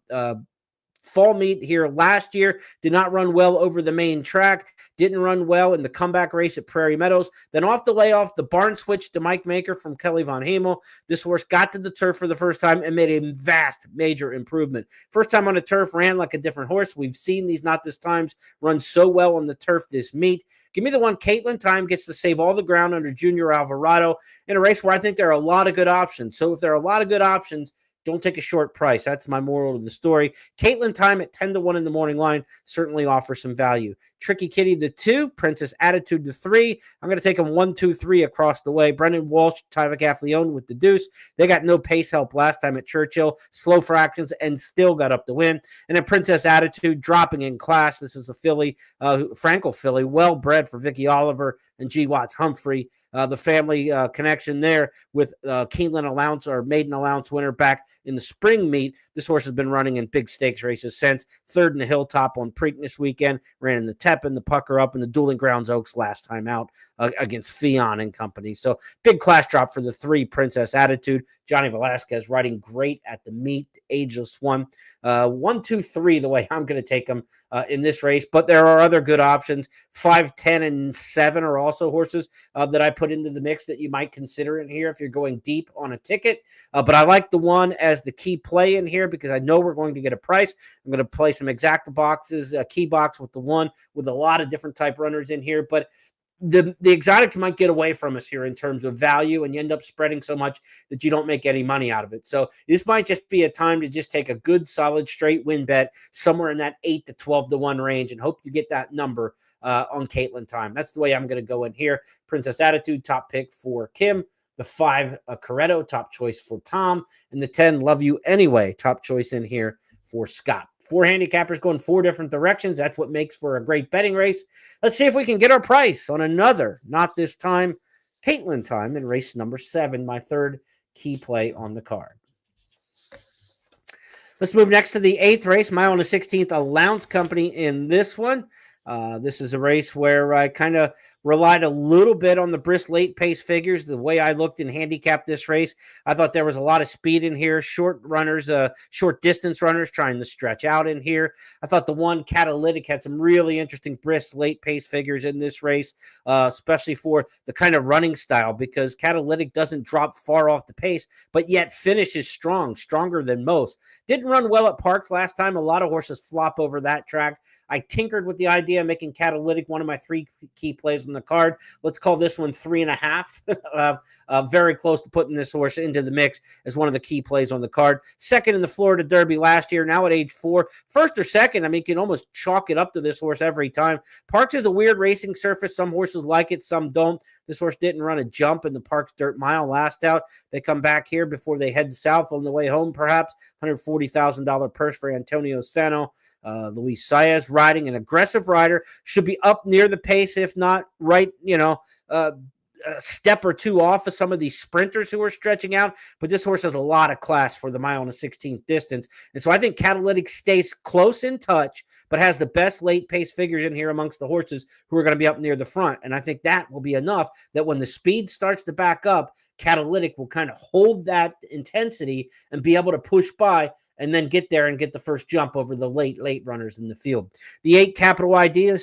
B: Fall Meet here last year. Did not run well over the main track. Didn't run well in the comeback race at Prairie Meadows. Then off the layoff, the barn switch to Mike Maker from Kelly Von Hemel. This horse got to the turf for the first time and made a vast, major improvement. First time on the turf, ran like a different horse. We've seen these not this times run so well on the turf this meet. Give me the one Keeneland Time gets to save all the ground under Junior Alvarado in a race where I think there are a lot of good options. So if there are a lot of good options, don't take a short price. That's my moral of the story. Keeneland Time at 10-1 in the morning line certainly offers some value. Tricky Kitty the 2, Princess Attitude the 3. I'm going to take them 1, 2, 3 across the way. Brendan Walsh, Tyvek Affleone with the deuce. They got no pace help last time at Churchill. Slow fractions and still got up the win. And then Princess Attitude dropping in class. This is a filly, Frankel filly, well bred for Vicky Oliver and G. Watts Humphrey. The family connection there with Keeneland allowance or maiden allowance winner back in the spring meet. This horse has been running in big stakes races since. Third in the Hilltop on Preakness weekend. Ran in the Tepin, the Pucker Up, and the Dueling Grounds Oaks last time out against Fion and company. So big class drop for the 3, Princess Attitude. Johnny Velasquez riding great at the meet, ageless one. 1, 2, 3, the way I'm going to take them in this race. But there are other good options. 5, 10, and 7 are also horses that I put into the mix that you might consider in here if you're going deep on a ticket. But I like the one as the key play in here because I know we're going to get a price. I'm going to play some exacta boxes, a key box with the one with a lot of different type runners in here. But the exotics might get away from us here in terms of value, and you end up spreading so much that you don't make any money out of it. So this might just be a time to just take a good, solid, straight win bet somewhere in that 8 to 12-1 range and hope you get that number on Keeneland Time. That's the way I'm going to go in here. Princess Attitude, top pick for Kim. The 5, Coretto, top choice for Tom. And the 10, Love You Anyway, top choice in here for Scott. 4 handicappers going 4 different directions. That's what makes for a great betting race. Let's see if we can get our price on another, not this time, Keeneland Time in race number 7, my third key play on the card. Let's move next to the 8th race, mile and the 16th, allowance company in this one. This is a race where I kind of relied a little bit on the brisk late pace figures. The way I looked and handicapped this race, I thought there was a lot of speed in here. Short runners, short distance runners trying to stretch out in here. I thought the one Catalytic had some really interesting brisk late pace figures in this race, especially for the kind of running style, because Catalytic doesn't drop far off the pace, but yet finishes strong, stronger than most. Didn't run well at Parks last time. A lot of horses flop over that track. I tinkered with the idea of making Catalytic one of my 3 key plays on the card. Let's call this one 3.5. Very close to putting this horse into the mix as one of the key plays on the card. Second in the Florida Derby last year, now at age 4. First or second, I mean, you can almost chalk it up to this horse every time. Parks is a weird racing surface. Some horses like it, some don't. This horse didn't run a jump in the Parks Dirt Mile last out. They come back here before they head south on the way home, perhaps. $140,000 purse for Antonio Sano. Luis Saez riding an aggressive rider, should be up near the pace, if not right, a step or 2 off of some of these sprinters who are stretching out. But this horse has a lot of class for the mile and the 16th distance. And so I think Catalytic stays close in touch, but has the best late pace figures in here amongst the horses who are going to be up near the front. And I think that will be enough that when the speed starts to back up, Catalytic will kind of hold that intensity and be able to push by and then get there and get the first jump over the late runners in the field. The 8 Capital Idea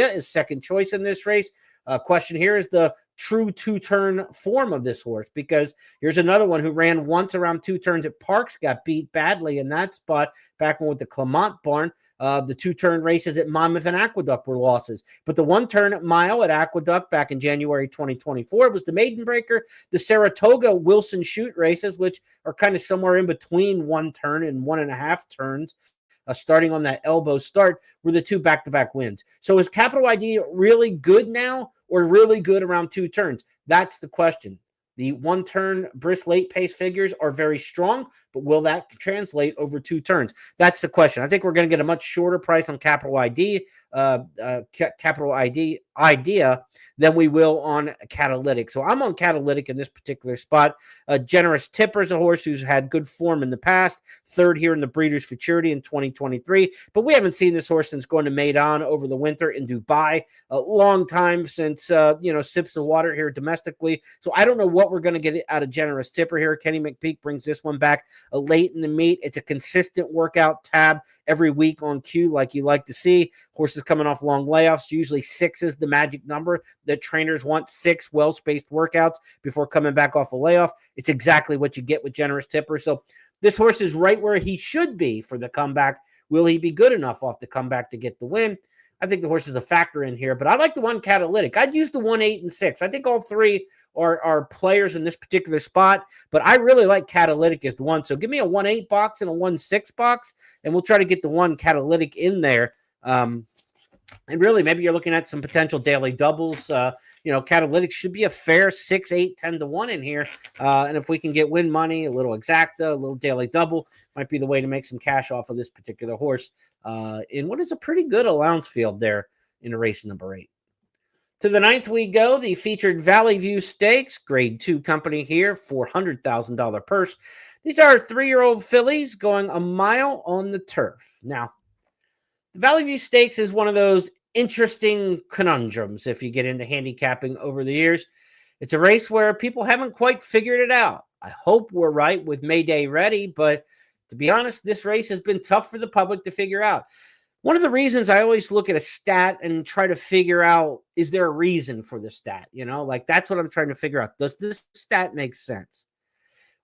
B: is second choice in this race. Question here is the true 2-turn form of this horse, because here's another one who ran once around 2 turns at Parks, got beat badly in that spot back when with the Clement barn. The 2-turn races at Monmouth and Aqueduct were losses. But the 1-turn mile at Aqueduct back in January 2024 was the maiden breaker. The Saratoga Wilson Shoot races, which are kind of somewhere in between 1 turn and 1.5 turns, starting on that elbow start, were the 2 back-to-back wins. So is Capital ID really good now or really good around 2 turns? That's the question. The 1-turn brisk late pace figures are very strong, but will that translate over 2 turns? That's the question. I think we're going to get a much shorter price on Capital Idea than we will on Catalytic. So I'm on Catalytic in this particular spot. Generous Tipper is a horse who's had good form in the past, 3rd here in the Breeders' Futurity in 2023, but we haven't seen this horse since going to Maidan over the winter in Dubai. A long time since, sips of water here domestically. So I don't know what we're going to get out of Generous Tipper here. Kenny McPeak brings this one back late in the meet. It's a consistent workout tab every week on cue, like you like to see. Horses coming off long layoffs. Usually 6 is the magic number. The trainers want 6 well-spaced workouts before coming back off a layoff. It's exactly what you get with Generous Tipper. So this horse is right where he should be for the comeback. Will he be good enough off the comeback to get the win? I think the horse is a factor in here, but I like the one Catalytic. I'd use the 1, 8, and 6. I think all 3 are players in this particular spot, but I really like Catalytic as the one. So give me a 1, 8 box and a 1, 6 box, and we'll try to get the one Catalytic in there. And really, maybe you're looking at some potential daily doubles. Catalytic should be a fair 6, 8, 10 to 1 in here. And if we can get win money, a little exacta, a little daily double, might be the way to make some cash off of this particular horse in what is a pretty good allowance field there in race number 8. To the 9th we go, the featured Valley View Stakes, grade 2 company here, $400,000 purse. These are 3-year-old fillies going a mile on the turf. Now, the Valley View Stakes is one of those interesting conundrums if you get into handicapping over the years. It's a race where people haven't quite figured it out. I hope we're right with Mayday ready, but to be honest, this race has been tough for the public to figure out. One of the reasons I always look at a stat and try to figure out, is there a reason for the stat? That's what I'm trying to figure out. Does this stat make sense?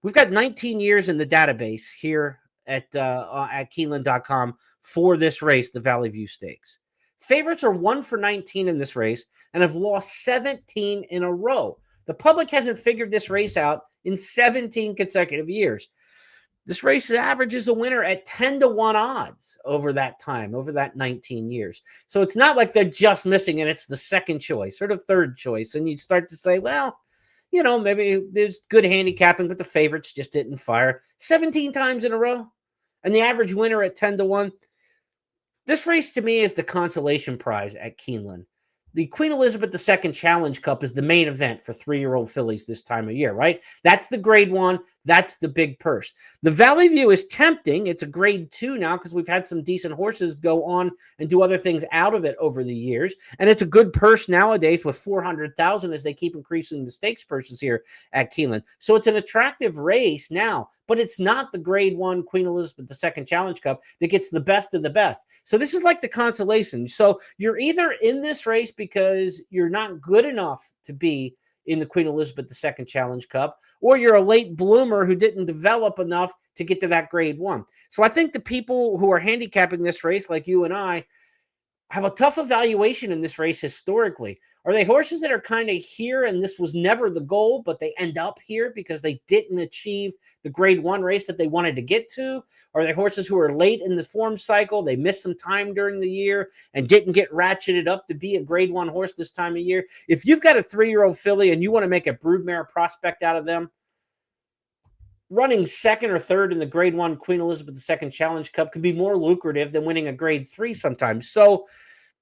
B: We've got 19 years in the database here at Keeneland.com for this race, the Valley View Stakes. Favorites are 1 for 19 in this race and have lost 17 in a row. The public hasn't figured this race out in 17 consecutive years. This race averages a winner at 10 to 1 odds over that time, over that 19 years. So it's not like they're just missing it. It's the second choice or the third choice. And you start to say, well, maybe there's good handicapping, but the favorites just didn't fire 17 times in a row. And the average winner at 10 to 1. This race to me is the consolation prize at Keeneland. The Queen Elizabeth II Challenge Cup is the main event for 3-year-old fillies this time of year, right? That's the grade 1. That's the big purse. The Valley View is tempting. It's a grade 2 now because we've had some decent horses go on and do other things out of it over the years. And it's a good purse nowadays with $400,000 as they keep increasing the stakes purses here at Keeneland. So it's an attractive race now, but it's not the grade 1 Queen Elizabeth II Challenge Cup that gets the best of the best. So this is like the consolation. So you're either in this race because you're not good enough to be in the Queen Elizabeth II Challenge Cup, or you're a late bloomer who didn't develop enough to get to that grade 1. So I think the people who are handicapping this race, like you and I, have a tough evaluation in this race historically. Are they horses that are kind of here and this was never the goal, but they end up here because they didn't achieve the grade 1 race that they wanted to get to? Are they horses who are late in the form cycle? They missed some time during the year and didn't get ratcheted up to be a grade 1 horse this time of year. If you've got a 3-year-old filly and you want to make a broodmare prospect out of them, running second or third in the grade 1 Queen Elizabeth II Challenge Cup can be more lucrative than winning a grade 3 sometimes. So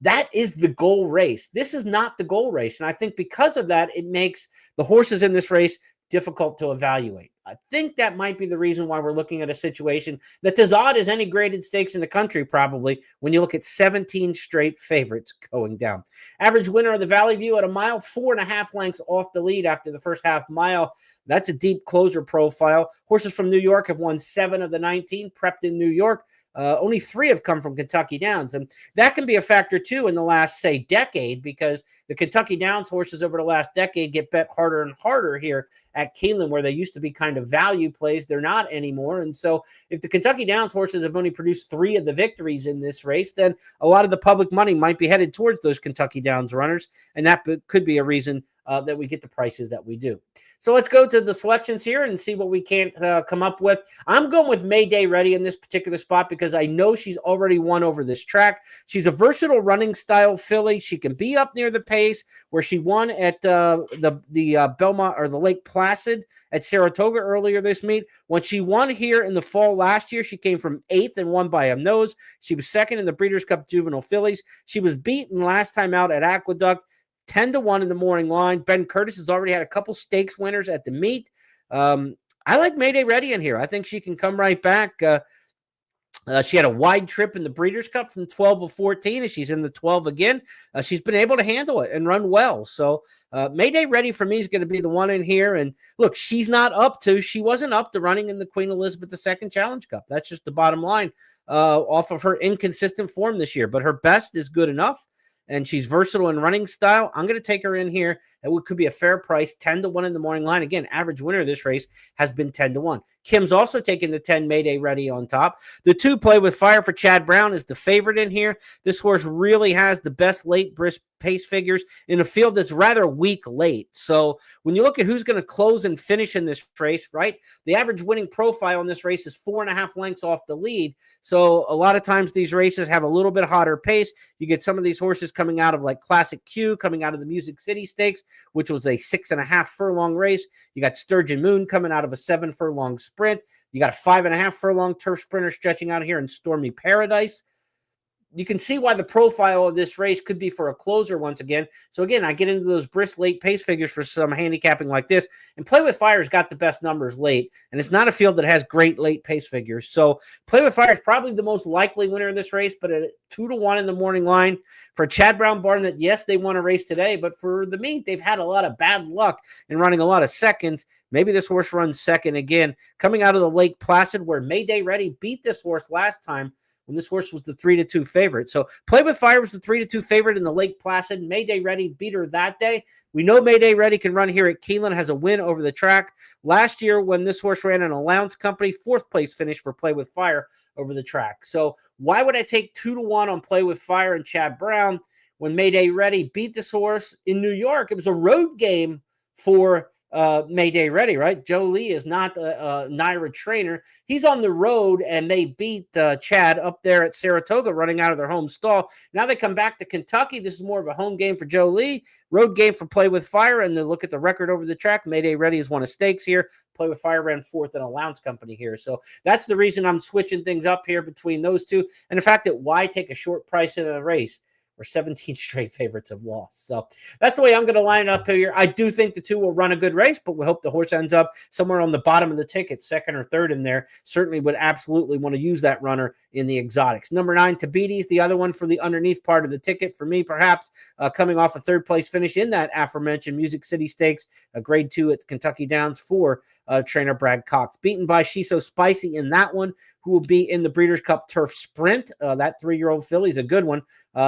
B: that is the goal race. This is not the goal race. And I think because of that, it makes the horses in this race difficult to evaluate. I think that might be the reason why we're looking at a situation that's as odd as any graded stakes in the country, probably, when you look at 17 straight favorites going down. Average winner of the Valley View at a mile, 4.5 lengths off the lead after the first half mile. That's a deep closer profile. Horses from New York have won 7 of the 19, prepped in New York. Only 3 have come from Kentucky Downs. And that can be a factor, too, in the last, say, decade, because the Kentucky Downs horses over the last decade get bet harder and harder here at Keeneland, where they used to be kind of value plays. They're not anymore. And so if the Kentucky Downs horses have only produced 3 of the victories in this race, then a lot of the public money might be headed towards those Kentucky Downs runners. And that could be a reason that we get the prices that we do. So let's go to the selections here and see what we can come up with. I'm going with Mayday Ready in this particular spot because I know she's already won over this track. She's a versatile running style filly. She can be up near the pace where she won at the Belmont or the Lake Placid at Saratoga earlier this meet. When she won here in the fall last year, she came from 8th and won by a nose. She was 2nd in the Breeders' Cup Juvenile Fillies. She was beaten last time out at Aqueduct, 10 to 1 in the morning line. Ben Curtis has already had a couple stakes winners at the meet. I like Mayday Ready in here. I think she can come right back. She had a wide trip in the Breeders' Cup from 12 of 14, and she's in the 12 again. She's been able to handle it and run well. So Mayday Ready for me is going to be the one in here. And look, she wasn't up to running in the Queen Elizabeth II Challenge Cup. That's just the bottom line off of her inconsistent form this year. But her best is good enough, and she's versatile in running style. I'm going to take her in here at what could be a fair price, 10-1 in the morning line. Again, average winner of this race has been 10-1. Kim's also taking the 10 Mayday Ready on top. The 2 Play with Fire for Chad Brown is the favorite in here. This horse really has the best late brisk pace figures in a field that's rather weak late. So when you look at who's going to close and finish in this race, right, the average winning profile in this race is 4.5 lengths off the lead. So a lot of times these races have a little bit hotter pace. You get some of these horses coming out of like Classic Q, coming out of the Music City Stakes, which was a 6.5 furlong race. You got Sturgeon Moon coming out of a 7 furlong sprint. You got a 5.5 furlong turf sprinter stretching out here in Stormy Paradise. You can see why the profile of this race could be for a closer once again. So again, I get into those brisk late pace figures for some handicapping like this. And Play with Fire's got the best numbers late. And it's not a field that has great late pace figures. So Play with Fire is probably the most likely winner in this race, but at 2-1 in the morning line for Chad Brown Barn, that yes, they won a race today, but for the meet, they've had a lot of bad luck in running a lot of seconds. Maybe this horse runs second again. Coming out of the Lake Placid, where Mayday Ready beat this horse last time, when this horse was the 3-2 favorite. So Play with Fire was the 3-2 favorite in the Lake Placid. Mayday Ready beat her that day. We know Mayday Ready can run here at Keeneland, has a win over the track. Last year when this horse ran an allowance company, 4th place finish for Play with Fire over the track. So why would I take 2-1 on Play with Fire and Chad Brown when Mayday Ready beat this horse in New York? It was a road game for Mayday Ready, right? Joe Lee is not a NYRA trainer. He's on the road, and they beat Chad up there at Saratoga, running out of their home stall. Now they come back to Kentucky. This is more of a home game for Joe Lee, road game for Play with Fire, and then look at the record over the track. Mayday Ready has won a stakes here. Play with Fire ran 4th in allowance company here. So that's the reason I'm switching things up here between those two, and the fact that why take a short price in a race where 17 straight favorites have lost. So that's the way I'm going to line it up here. I do think the 2 will run a good race, but we hope the horse ends up somewhere on the bottom of the ticket, 2nd or 3rd in there. Certainly would absolutely want to use that runner in the exotics. Number 9, Tabiti's the other one for the underneath part of the ticket for me, perhaps coming off a 3rd place finish in that aforementioned Music City Stakes, a grade 2 at Kentucky Downs for trainer Brad Cox. Beaten by She's So Spicy in that one, who will be in the Breeders' Cup Turf Sprint. That 3-year-old filly is a good one.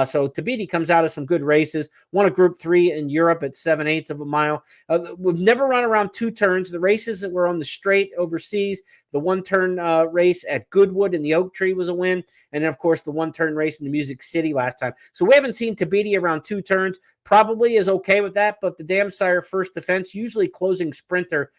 B: So Tabiti comes out of some good races. Won a Group 3 in Europe at 7/8 of a mile. We've never run around 2 turns. The races that were on the straight overseas, the 1-turn race at Goodwood in the Oak Tree was a win. And then, of course, the 1-turn race in the Music City last time. So we haven't seen Tabiti around 2 turns. Probably is okay with that, but the Dam Sire first defense, usually closing sprinter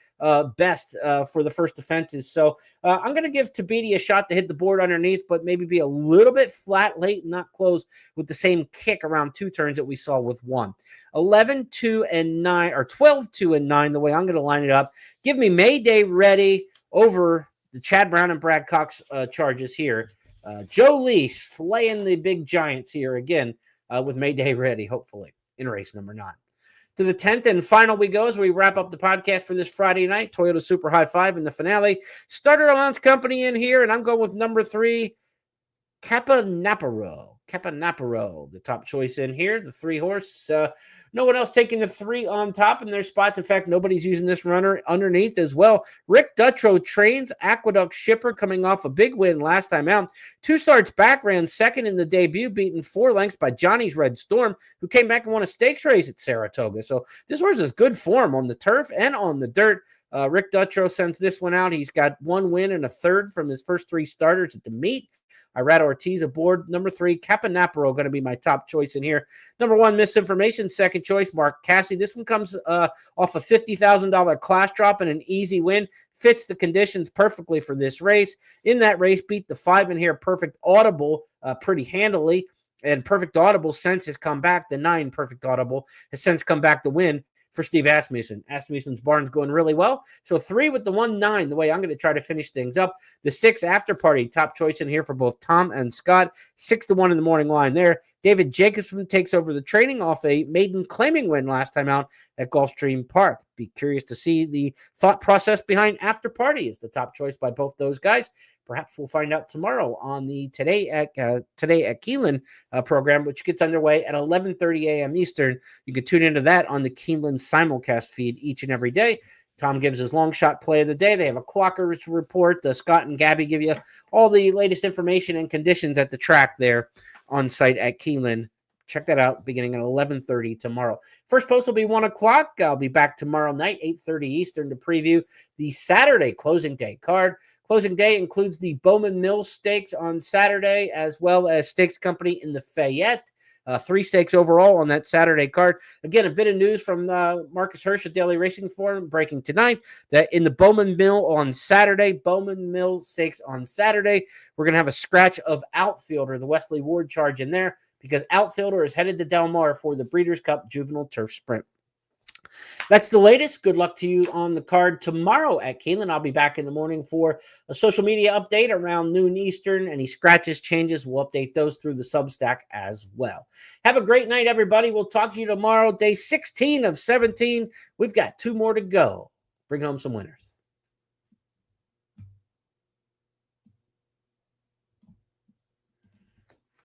B: best for the first defenses. So I'm going to give Tabiti a shot to hit the board underneath, but maybe be a little bit flat late and not close with the same kick around 2 turns that we saw with 1. 11, 2, and 9, or 12, 2, and 9, the way I'm going to line it up. Give me Mayday Ready over the Chad Brown and Brad Cox charges here. Joe Lee slaying the big giants here again with Mayday Ready, hopefully, in race number 9. To the 10th and final we go as we wrap up the podcast for this Friday night. Toyota Super High 5 in the finale. Starter allowance company in here, and I'm going with number 3, Capanaparo, the top choice in here, the 3 horse. No one else taking the 3 on top in their spots. In fact, nobody's using this runner underneath as well. Rick Dutrow trains Aqueduct Shipper, coming off a big win last time out. 2 starts back, ran second in the debut, beaten 4 lengths by Johnny's Red Storm, who came back and won a stakes race at Saratoga. So this horse is good form on the turf and on the dirt. Rick Dutrow sends this one out. He's got 1 win and a 3rd from his first 3 starters at the meet. Irad Ortiz aboard. Number 3, Capanaparo, going to be my top choice in here. Number 1, Misinformation, second choice, Mark Cassidy. This one comes off a $50,000 class drop and an easy win. Fits the conditions perfectly for this race. In that race, beat the 5 in here, Perfect Audible, pretty handily. And Perfect Audible since has come back. The 9, Perfect Audible, has since come back to win for Steve Asmussen. Asmussen's barn's going really well. So 3 with the 1-9, the way I'm going to try to finish things up. The 6, After Party, top choice in here for both Tom and Scott. 6-1 in the morning line there. David Jacobson takes over the training off a maiden claiming win last time out at Gulfstream Park. Be curious to see the thought process behind After Party is the top choice by both those guys. Perhaps we'll find out tomorrow on the Today at Keeneland program, which gets underway at 11:30 a.m. Eastern. You can tune into that on the Keeneland simulcast feed each and every day. Tom gives his long shot play of the day. They have a clockers report. Scott and Gabby give you all the latest information and conditions at the track there on site at Keeneland. Check that out beginning at 11:30 tomorrow. First post will be 1 o'clock. I'll be back tomorrow night, 8:30 Eastern, to preview the Saturday closing day card. Closing day includes the Bowman Mills Stakes on Saturday, as well as Stakes Company in the Fayette. 3 stakes overall on that Saturday card. Again, a bit of news from Marcus Hirsch at Daily Racing Forum breaking tonight that in the Bowman Mill on Saturday, Bowman Mill Stakes on Saturday, we're going to have a scratch of outfielder, the Wesley Ward charge in there, because outfielder is headed to Del Mar for the Breeders' Cup Juvenile Turf Sprint. That's the latest. Good luck to you on the card tomorrow at Keeneland. I'll be back in the morning for a social media update around noon Eastern. Any scratches, changes, we'll update those through the Substack as well. Have a great night, everybody. We'll talk to you tomorrow, day 16 of 17. We've got 2 more to go. Bring home some winners.